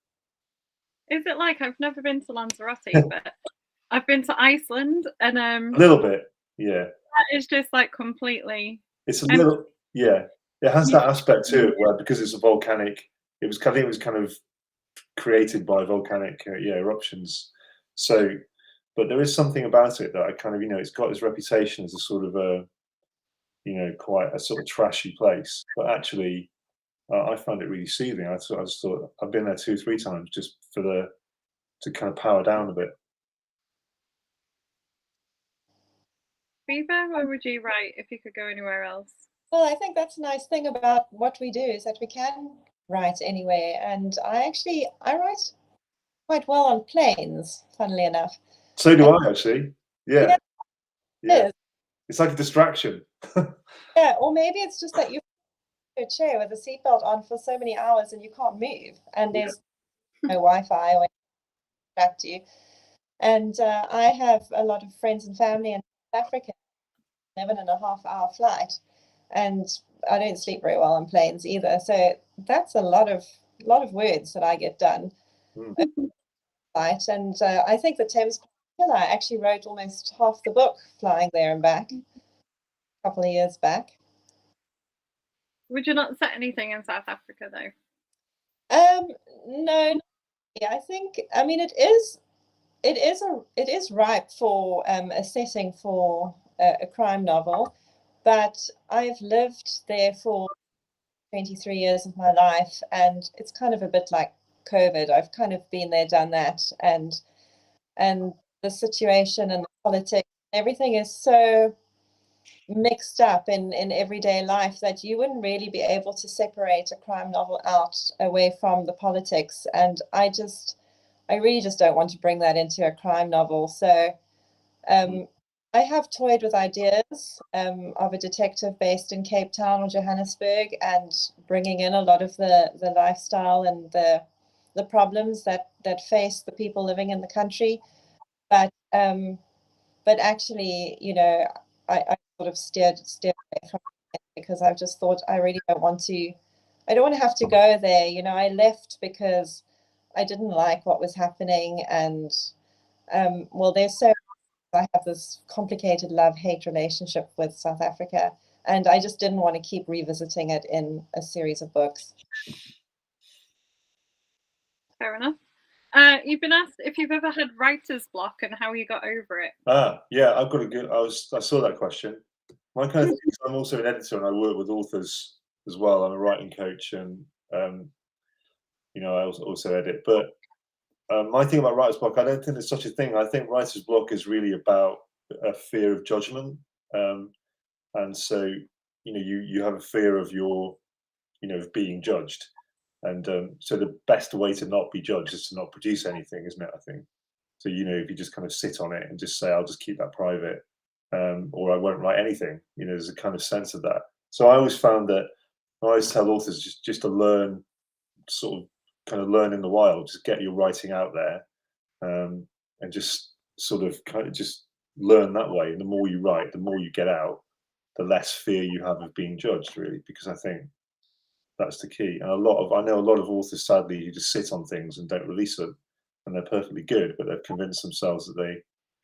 Is it like, I've never been to Lanzarote, but I've been to Iceland, and a little bit, yeah. That is just like completely. It's a little, yeah. It has that aspect to it where, because it's a volcanic, it was kind of created by volcanic eruptions. So, but there is something about it that I kind of, it's got its reputation as a sort of a, quite a sort of trashy place. But actually, I find it really soothing. I just thought, I've been there 2 or 3 times just to kind of power down a bit. Viva, what would you write if you could go anywhere else? Well, I think that's a nice thing about what we do, is that we can write anywhere, and I write quite well on planes, funnily enough. So do I, actually. Yeah. It is. It's like a distraction. Yeah, or maybe it's just that you're in a chair with a seatbelt on for so many hours and you can't move, and there's no Wi-Fi or back to you. And I have a lot of friends and family in South Africa, 11.5-hour flight, and I don't sleep very well on planes either. So that's a lot of words that I get done. Flight, and I think the Thames Peninsula, I actually wrote almost half the book flying there and back a couple of years back. Would you not set anything in South Africa though? No, I think, I mean, it is ripe for a setting for a crime novel, but I've lived there for 23 years of my life, and it's kind of a bit like COVID. I've kind of been there, done that, and the situation and the politics, everything is so mixed up in everyday life that you wouldn't really be able to separate a crime novel out away from the politics. And I really just don't want to bring that into a crime novel. So I have toyed with ideas of a detective based in Cape Town or Johannesburg, and bringing in a lot of the lifestyle and the problems that face the people living in the country. But actually, you know, I sort of steered away from it because I've just thought I really don't want to have to go there. You know, I left because I didn't like what was happening, and well, I have this complicated love-hate relationship with South Africa, and I just didn't want to keep revisiting it in a series of books. Fair enough. You've been asked if you've ever had writer's block and how you got over it. Yeah, I've got a good. I saw that question. My kind of thing is I'm also an editor and I work with authors as well. I'm a writing coach, and you know, I also edit. But my thing about writer's block, I don't think there's such a thing. I think writer's block is really about a fear of judgment, and so you know, you have a fear of of being judged. And so the best way to not be judged is to not produce anything, isn't it? I think. So, you know, if you just kind of sit on it and just say, I'll just keep that private, or I won't write anything, you know, there's a kind of sense of that. So I always found that I always tell authors just to learn, kind of learn in the wild, just get your writing out there, and just sort of kind of just learn that way. And the more you write, the more you get out, the less fear you have of being judged, really, because I think that's the key. And I know a lot of authors, sadly, who just sit on things and don't release them, and they're perfectly good, but they've convinced themselves that they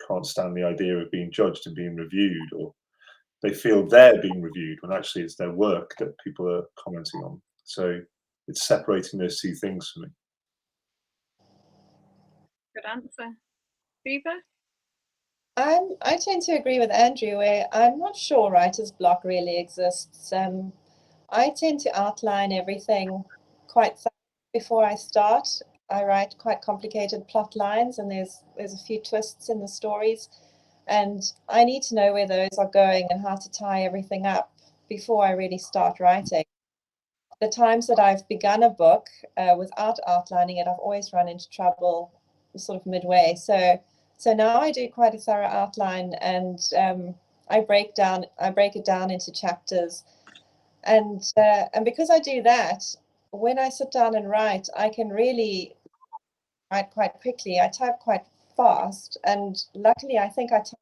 can't stand the idea of being judged and being reviewed, or they feel they're being reviewed when actually it's their work that people are commenting on. So it's separating those two things for me. Good answer. Viva? I tend to agree with Andrew, where I'm not sure writer's block really exists. I tend to outline everything quite before I start. I write quite complicated plot lines, and there's a few twists in the stories, and I need to know where those are going and how to tie everything up before I really start writing. The times that I've begun a book without outlining it, I've always run into trouble sort of midway. So now I do quite a thorough outline, and I break it down into chapters. And because I do that, when I sit down and write, I can really write quite quickly. I type quite fast, and luckily I think I type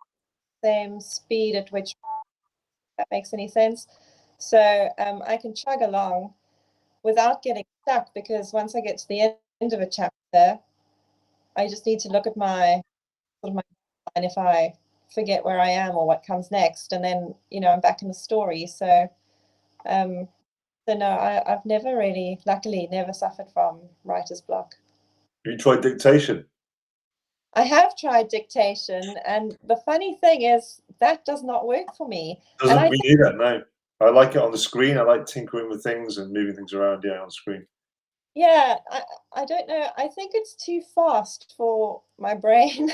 the same speed at which, if that makes any sense. So I can chug along without getting stuck, because once I get to the end of a chapter, I just need to look at my and if I forget where I am or what comes next, and then I'm back in the story. So no, I've never really, luckily, never suffered from writer's block. Have you tried dictation? I have tried dictation, and the funny thing is that does not work for me. Doesn't me either, no. I like it on the screen. I like tinkering with things and moving things around, on screen. Yeah, I don't know. I think it's too fast for my brain.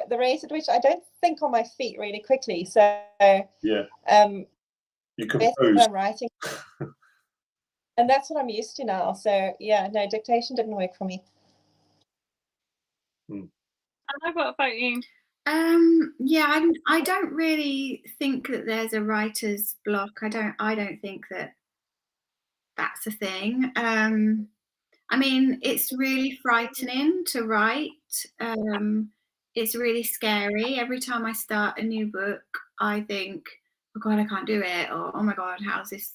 The rate at which I don't think on my feet really quickly. So yeah, you compose. I'm writing. And that's what I'm used to now. So yeah, no, dictation didn't work for me. Anna, what about you? Yeah, I don't really think that there's a writer's block. I don't think that that's a thing. I mean, it's really frightening to write. It's really scary. Every time I start a new book, I think, oh God, I can't do it, or oh my God, how's this?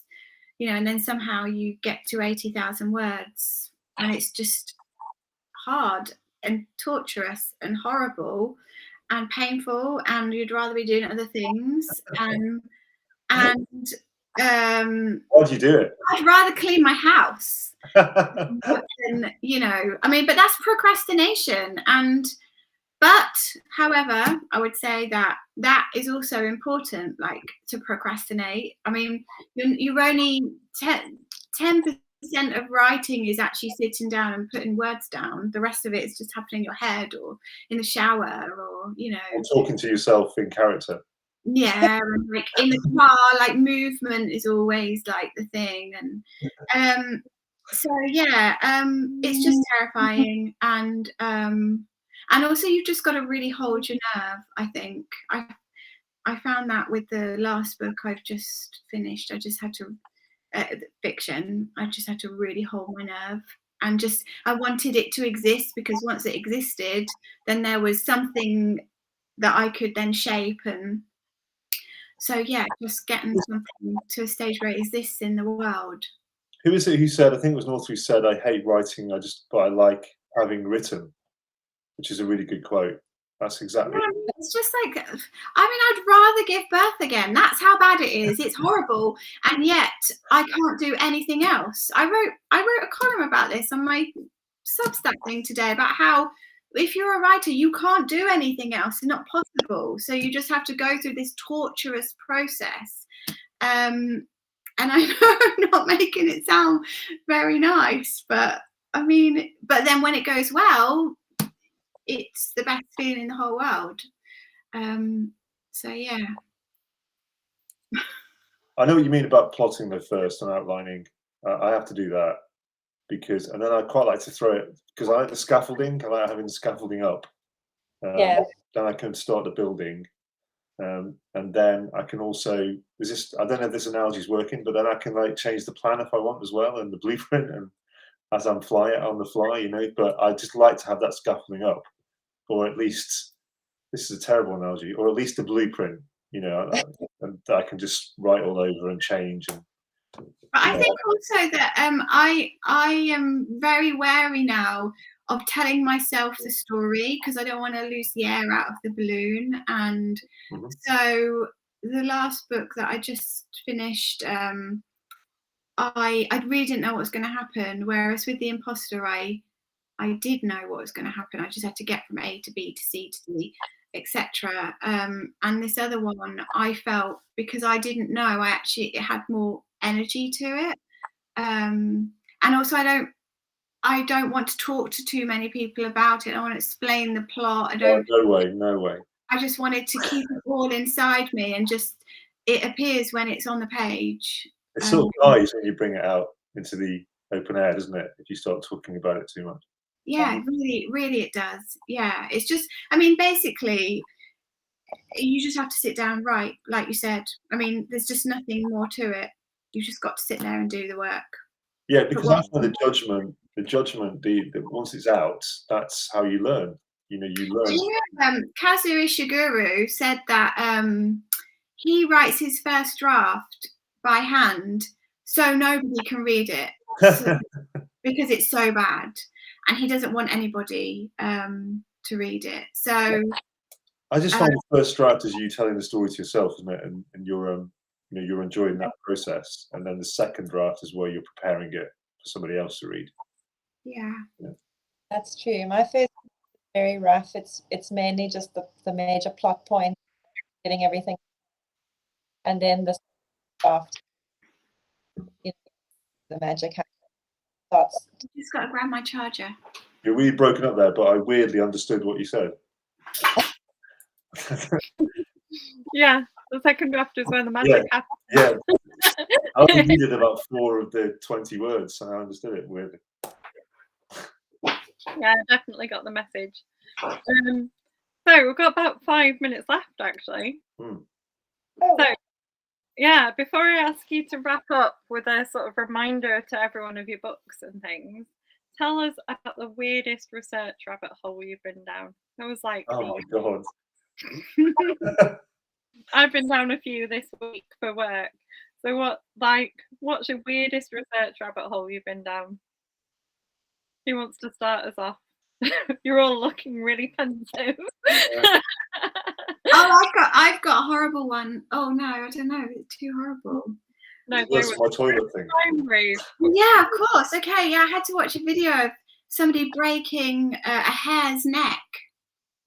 And then somehow you get to 80,000 words, and it's just hard and torturous and horrible and painful, and you'd rather be doing other things. Why do you do it? I'd rather clean my house than, I mean, but that's procrastination. But however, I would say that is also important, like, to procrastinate. I mean, you're only 10% of writing is actually sitting down and putting words down. The rest of it is just happening in your head or in the shower, or Or talking to yourself in character. Yeah, and like in the car, like movement is always like the thing, and so yeah, it's just terrifying, and also you've just got to really hold your nerve. I think I found that with the last book I've just finished. I just had to fiction. I just had to really hold my nerve, and I wanted it to exist, because once it existed, then there was something that I could then shape. And so yeah, just getting something to a stage where it exists in the world. Who is it who said, I think it was North, who said, I hate writing, but I like having written, which is a really good quote. That's exactly it. It's just like, I mean, I'd rather give birth again. That's how bad it is. It's horrible, and yet I can't do anything else. I wrote a column about this on my Substack thing today, about how if you're a writer, you can't do anything else. It's not possible. So you just have to go through this torturous process. And I know I'm not making it sound very nice, but I mean, but then when it goes well, it's the best feeling in the whole world. So yeah. I know what you mean about plotting the first and outlining. I have to do that, and then I quite like to throw it, because I like the scaffolding. I like having the scaffolding up. Then I can start the building, and then I can also I don't know if this analogy is working, but then I can like change the plan if I want as well, and the blueprint, and as I'm flying on the fly, But I just like to have that scaffolding up, or at least, this is a terrible analogy, or at least the blueprint, and I can just write all over and change. But I think also that I am very wary now of telling myself the story, because I don't want to lose the air out of the balloon. And so the last book that I just finished, I really didn't know what was going to happen. Whereas with the Imposter, I did know what was going to happen. I just had to get from A to B to C to D, etc. And this other one, I felt, because I didn't know, it had more energy to it. And also I don't want to talk to too many people about it. I want to explain the plot. No way. I just wanted to keep it all inside me, and just, it appears when it's on the page. It sort of dies when you bring it out into the open air, doesn't it? If you start talking about it too much. Yeah, really, really it does. Yeah, it's just, I mean, basically, you just have to sit down, write, like you said. I mean, there's just nothing more to it. You've just got to sit there and do the work. Yeah, because I find the judgment, once it's out, that's how you learn. You learn. Kazuo Ishiguro said that he writes his first draft by hand, so nobody can read it, because it's so bad, and he doesn't want anybody to read it. So I just find the first draft is you telling the story to yourself, isn't it? And you're you're enjoying that process, and then the second draft is where you're preparing it for somebody else to read. Yeah. That's true. My first is very rough. It's mainly just the major plot point, getting everything, and then the draft, the magic starts. I just got to grab my charger. You're really broken up there, but I weirdly understood what you said. Yeah, the second draft is where the magic happens. Yeah. I only needed about 4 of the 20 words, and I understood it weirdly. Yeah, I definitely got the message. So we've got about 5 minutes left, actually. Hmm. Oh, So, yeah, before I ask you to wrap up with a sort of reminder to everyone of your books and things, tell us about the weirdest research rabbit hole you've been down. It was like, Oh my god. I've been down a few this week for work. So what's your weirdest research rabbit hole you've been down? Who wants to start us off? You're all looking really pensive. Oh, I've got a horrible one. Oh no, I don't know. It's too horrible. No, It's worse than my toilet thing. Yeah, of course. Okay, yeah, I had to watch a video of somebody breaking a hare's neck.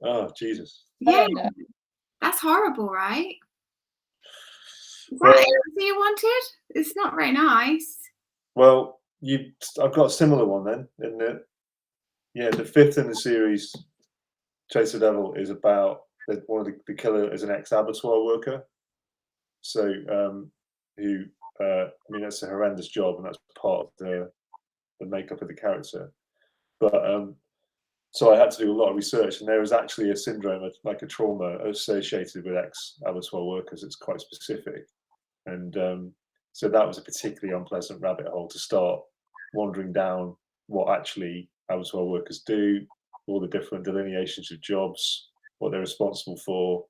Oh Jesus. Yeah, no. that's horrible, right? Is Well- that everything you wanted? It's not very nice. Well, I've got a similar one then, isn't it? Yeah, the 5th in the series, Chase the Devil, is about one of the killer is an ex-abattoir worker. So, who I mean, that's a horrendous job, and that's part of the makeup of the character. But so I had to do a lot of research, and there is actually a syndrome, like a trauma associated with ex-abattoir workers. It's quite specific, and so that was a particularly unpleasant rabbit hole to start wandering down. What actually abattoir workers do, all the different delineations of jobs, what they're responsible for.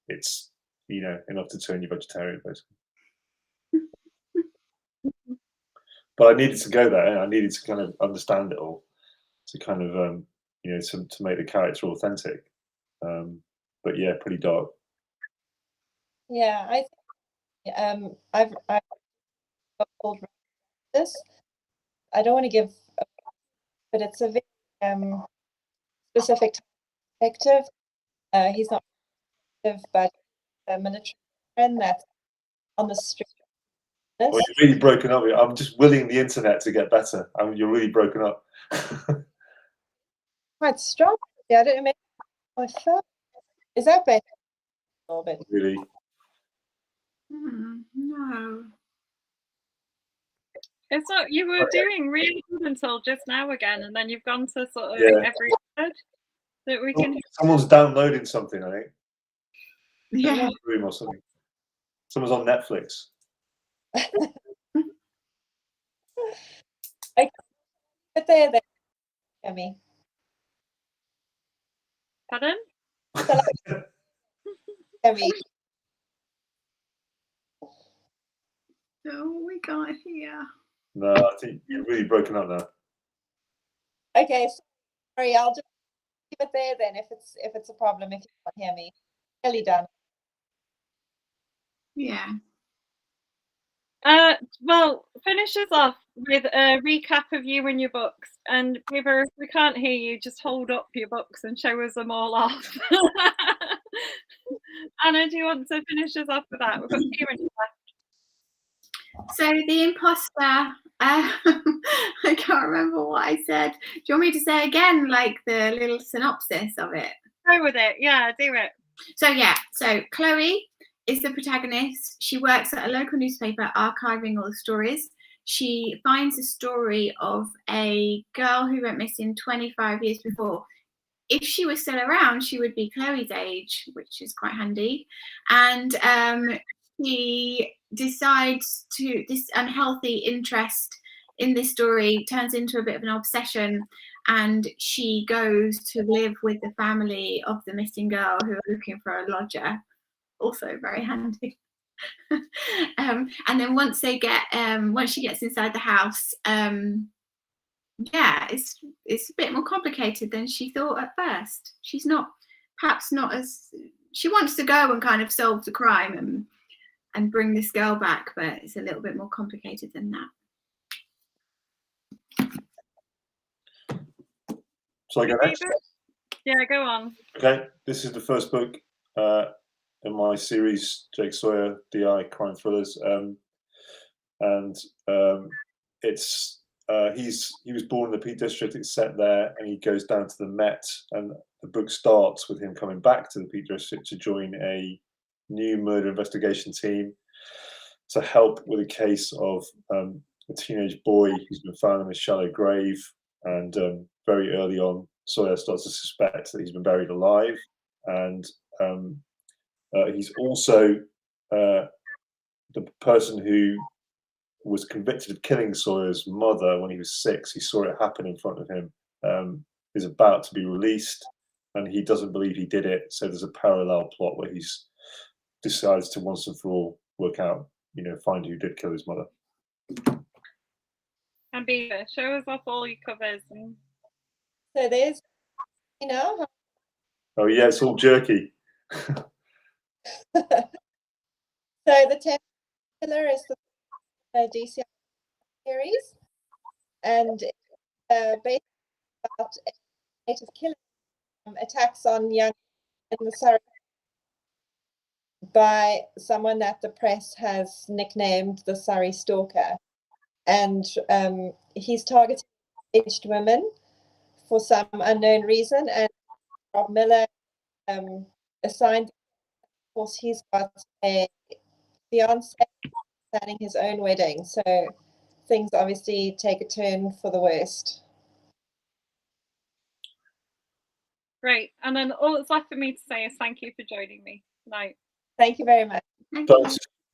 It's enough to turn you vegetarian, basically. But I needed to go there. I needed to kind of understand it all, to kind of to make the character authentic. But yeah, pretty dark. Yeah, I've got called this. I don't want to give, but it's a very specific detective. He's not detective, but a military friend that's on the street. Well, you're really broken up. I'm just willing the internet to get better. I mean, you're really broken up. Quite strong. Yeah, I don't know. My phone. Is that better? A little bit. Really. No. It's not. You were doing really good until just now again, and then you've gone to sort of Yeah. every word that we can. Someone's downloading something, I think. Yeah. Room or something. Someone's on Netflix. But there, Emmy. Pardon? Emmy. No, we can't hear. No, I think you're really broken up now. Okay, sorry. I'll just leave it there then. If it's a problem, if you can't hear me, nearly done. Yeah. Well, finish us off with a recap of you and your books. And River, if we can't hear you, just hold up your books and show us them all off. Anna, do you want to finish us off with that? We've got 2 minutes left. So the Imposter, I can't remember what I said. Do you want me to say again, like the little synopsis of it? Go with it. Yeah, do it. So Chloe is the protagonist. She works at a local newspaper archiving all the stories. She finds a story of a girl who went missing 25 years before. If she was still around, she would be Chloe's age, which is quite handy. And she decides this unhealthy interest in this story turns into a bit of an obsession, and she goes to live with the family of the missing girl who are looking for a lodger. Also very handy. And then once she gets inside the house, it's a bit more complicated than she thought at first. She's perhaps not as she wants to go and kind of solve the crime and bring this girl back, but it's a little bit more complicated than that. So I go next? Yeah, go on. Okay, this is the first book in my series, Jake Sawyer, DI crime thrillers, and it's he was born in the Peak District. It's set there, and he goes down to the Met, and the book starts with him coming back to the Peak District to join a new murder investigation team. to help with a case of a teenage boy who's been found in a shallow grave, and very early on, Sawyer starts to suspect that he's been buried alive, and he's also the person who was convicted of killing Sawyer's mother when he was 6. He saw it happen in front of him. Is about to be released, and he doesn't believe he did it. So there's a parallel plot where he's decides to once and for all work out, find who did kill his mother. And Beaver, show us off all your covers. So there's, Oh yeah, it's all jerky. So the 10th killer is the DCI series, and based about native killing attacks on young in the Surrey by someone that the press has nicknamed the Surrey Stalker, and he's targeting aged women for some unknown reason. And Rob Miller assigned, of course, he's got a fiance planning his own wedding, so things obviously take a turn for the worst. Great. And then all that's left for me to say is thank you for joining me tonight. Thank you very much. Thanks.